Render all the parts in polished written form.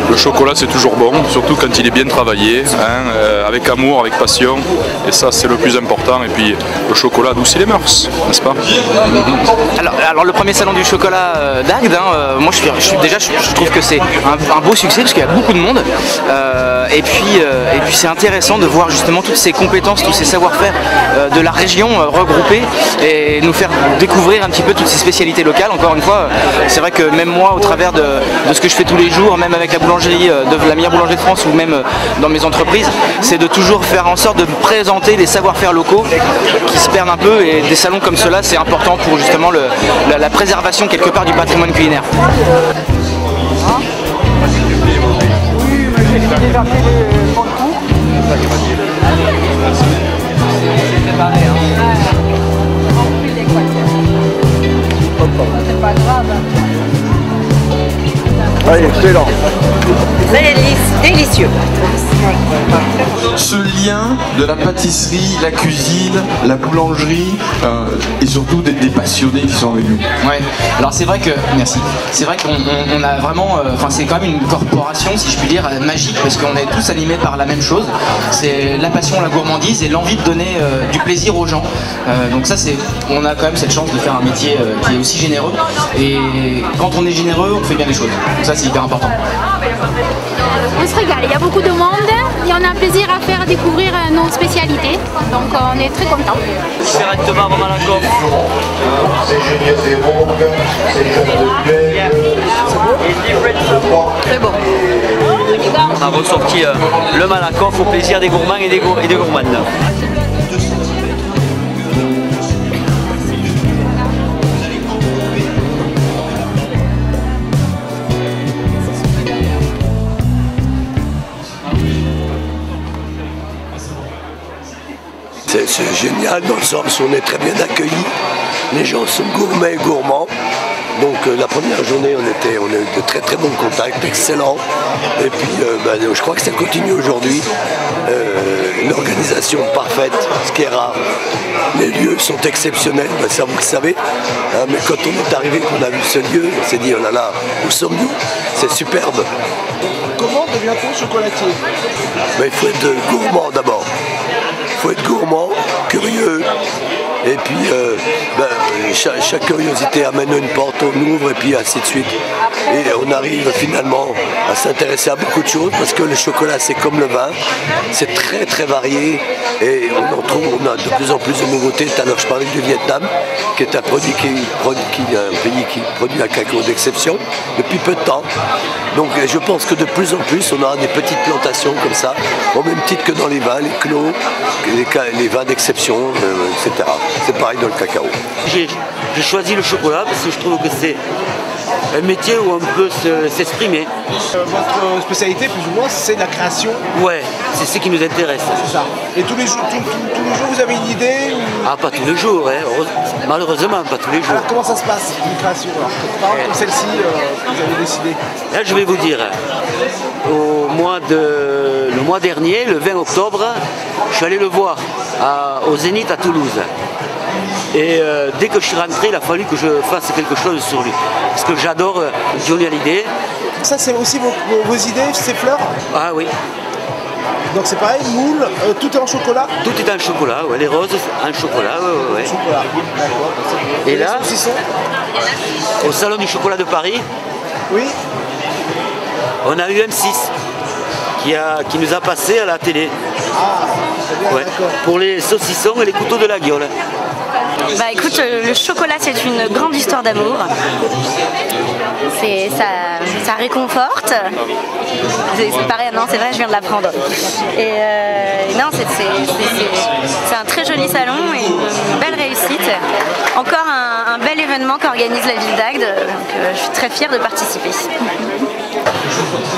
Le chocolat c'est toujours bon, surtout quand il est bien travaillé, hein, avec amour, avec passion. Et ça c'est le plus important. Et puis le chocolat adoucit les mœurs, n'est-ce pas? Alors le premier salon du chocolat d'Agde, moi je trouve que c'est un beau succès parce qu'il y a beaucoup de monde. Et puis c'est intéressant de voir justement toutes ces compétences, tous ces savoir-faire de la région regroupés et nous faire découvrir un petit peu toutes ces spécialités locales. Encore une fois, c'est vrai que même moi, au travers de ce que je fais tous les jours, même avec la boulangerie de la meilleure boulangerie de France ou même dans mes entreprises, c'est de toujours faire en sorte de présenter des savoir-faire locaux qui se perdent un peu, et des salons comme cela c'est important pour justement la préservation quelque part du patrimoine culinaire. Allez, excellent. Délicieux. Ce lien de la pâtisserie, la cuisine, la boulangerie et surtout des passionnés qui sont avec nous. Ouais, alors c'est vrai que, merci, c'est vrai qu'on a vraiment, c'est quand même une corporation, si je puis dire, magique, parce qu'on est tous animés par la même chose, c'est la passion, la gourmandise et l'envie de donner du plaisir aux gens. Donc ça, on a quand même cette chance de faire un métier qui est aussi généreux, et quand on est généreux, on fait bien les choses. Donc ça, c'est hyper important. On se régale, il y a beaucoup de monde et on a un plaisir à faire découvrir nos spécialités, donc on est très contents. Directement avant Malakoff. Très bon. On a ressorti le Malakoff au plaisir des gourmands et des gourmandes. C'est génial dans le sens où on est très bien accueillis. Les gens sont gourmets et gourmands. Donc la première journée, on a eu de très très bons contacts, excellents. Et puis je crois que ça continue aujourd'hui. Une organisation parfaite, ce qui est rare. Les lieux sont exceptionnels, ça vous le savez. Mais quand on est arrivé, qu'on a vu ce lieu, on s'est dit, oh là là, où sommes-nous? C'est superbe. Comment devient-on chocolatier? Il faut être gourmand d'abord. Il faut être gourmand, curieux, et puis chaque curiosité amène une porte, on ouvre et puis ainsi de suite. Et on arrive finalement à s'intéresser à beaucoup de choses parce que le chocolat c'est comme le vin, c'est très très varié et on a de plus en plus de nouveautés. Tout à l'heure je parlais du Vietnam, qui est un pays qui produit un cacao d'exception depuis peu de temps. Donc je pense que de plus en plus on aura des petites plantations comme ça, au même titre que dans les vins, les clos, les vins d'exception, etc. C'est pareil dans le cacao. J'ai choisi le chocolat parce que je trouve que c'est un métier où on peut s'exprimer. Votre spécialité, plus ou moins, c'est la création? Ouais, c'est ce qui nous intéresse. C'est ça. Et tous les jours, vous avez une idée ou... Ah, pas tous les jours, hein. Malheureusement, pas tous les jours. Alors comment ça se passe, une création? Par exemple, comme celle-ci, vous avez décidé? Là, je vais vous dire, le mois dernier, le 20 octobre, je suis allé le voir au Zénith à Toulouse. Et dès que je suis rentré, il a fallu que je fasse quelque chose sur lui. Parce que j'adore Johnny Hallyday. Ça, c'est aussi vos idées, ces fleurs? Ah oui. Donc c'est pareil, moule, tout est en chocolat? Tout est en chocolat, ouais, les roses en chocolat. Ouais. Chocolat, d'accord. Et là, au Salon du Chocolat de Paris, oui, on a eu M6 qui nous a passé à la télé. Ah, c'est bien, ouais, d'accord. pour les saucissons et les couteaux de la Guiole. Bah écoute, le chocolat c'est une grande histoire d'amour. Ça réconforte. C'est pareil, non c'est vrai, je viens de l'apprendre. Et non, c'est un très joli salon et une belle réussite. Encore un bel événement qu'organise la ville d'Agde, donc je suis très fière de participer.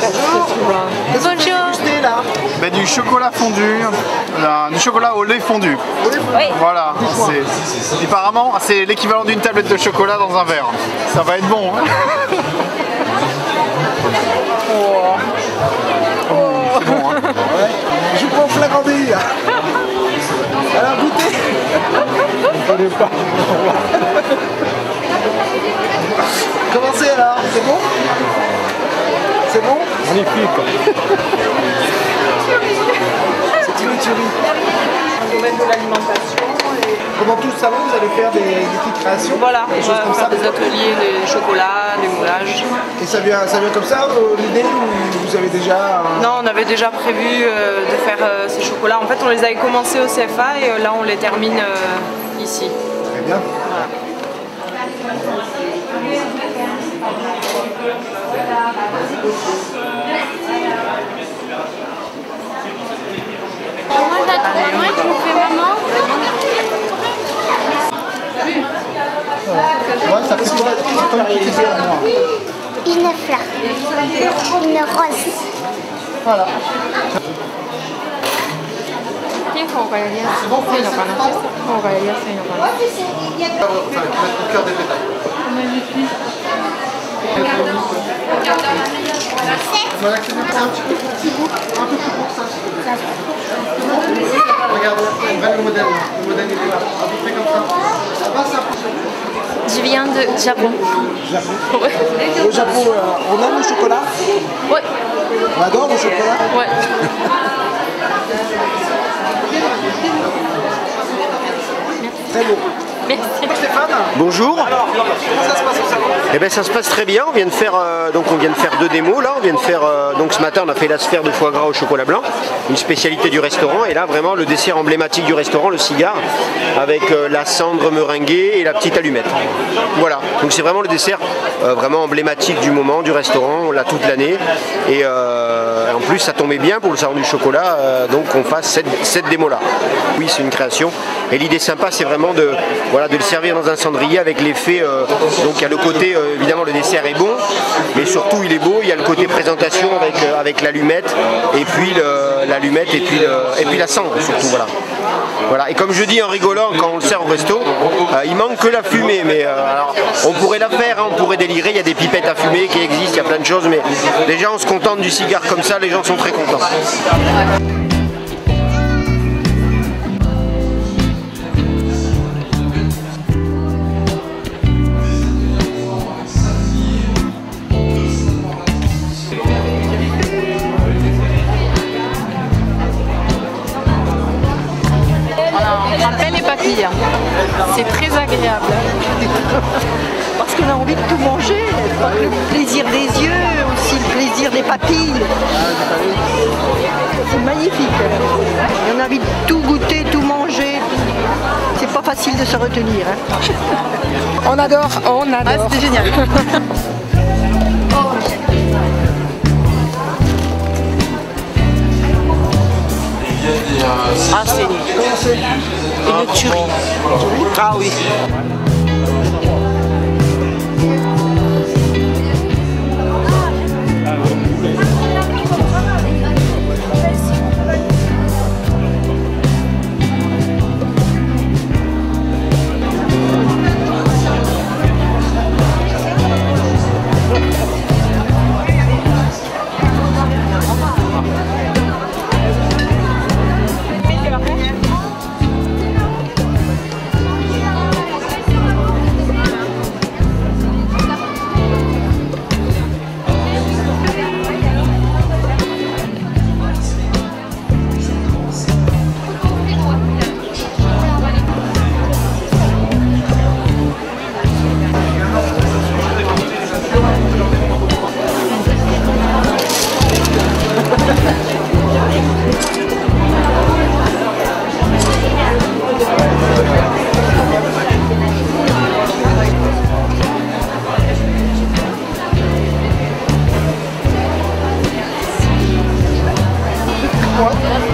Bonjour. Du chocolat fondu, du chocolat au lait fondu. Oui. Voilà, apparemment c'est l'équivalent d'une tablette de chocolat dans un verre. Ça va être bon. Hein. C'est bon, hein. Ouais. Je prends flagranderie là. Alors goûtez. On connaît pas. Commencez alors, c'est bon? C'est bon? Magnifique. C'est une tuerie. Dans le domaine de l'alimentation. Pendant tout le salon, vous allez faire des petites créations? Voilà, des on choses va comme faire ça. des ateliers, des chocolats, des moulages. Et ça vient comme ça, l'idée, ou vous avez déjà... Non, on avait déjà prévu de faire ces chocolats. En fait, on les avait commencés au CFA et là, on les termine ici. Très bien. Voilà. Moi, tu me fais maman. Ouais, ça fait quoi? C'est comme une petite idée en moi. Une fleur. Une rose. Voilà. Cœur des pétales. Voilà, c'est un petit bout, un peu plus court ça. Regarde, le modèle. Le modèle il est là, à peu près comme ça. Ça passe un peu. Je viens de Japon. Japon. Ouais. Au Japon, on aime le chocolat? Ouais. On adore le chocolat? Ouais. Très beau. Merci. Stéphane. Bonjour. Alors, comment ça se passe au salon? Eh ben ça se passe très bien. On vient de faire deux démos là. On vient de faire donc ce matin on a fait la sphère de foie gras au chocolat blanc, une spécialité du restaurant. Et là vraiment le dessert emblématique du restaurant, le cigare, avec la cendre meringuée et la petite allumette. Voilà. Donc c'est vraiment le dessert vraiment emblématique du moment du restaurant. On l'a toute l'année. Et en plus ça tombait bien pour le salon du chocolat. Donc on fasse cette démo là. Oui, c'est une création. Et l'idée sympa c'est vraiment de le servir dans un cendrier avec l'effet, donc il y a le côté, évidemment le dessert est bon, mais surtout il est beau, il y a le côté présentation avec l'allumette, et puis l'allumette, et puis la cendre surtout, voilà. Et comme je dis en rigolant, quand on le sert au resto, il manque que la fumée, mais alors, on pourrait la faire, hein, on pourrait délirer, il y a des pipettes à fumer qui existent, il y a plein de choses, mais les gens se contentent du cigare comme ça, les gens sont très contents. C'est très agréable. Parce qu'on a envie de tout manger, pas que le plaisir des yeux, aussi le plaisir des papilles. C'est magnifique. On a envie de tout goûter, tout manger. C'est pas facile de se retenir. Hein. On adore. Ah, c'était génial. Ah, c'est une tuerie. Ah oui.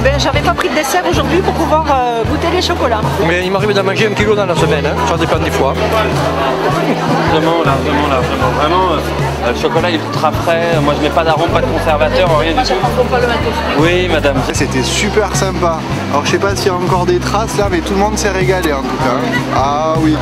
Ben, j'avais pas pris de dessert aujourd'hui pour pouvoir goûter les chocolats. Mais il m'arrive d'en manger 1 kilo dans la semaine, hein. Ça dépend des fois. Vraiment, vraiment, le chocolat il est ultra frais, moi je mets pas d'arôme, pas de conservateur, rien du tout. Oui madame. C'était super sympa. Alors je sais pas s'il y a encore des traces là, mais tout le monde s'est régalé en tout cas. Ah oui.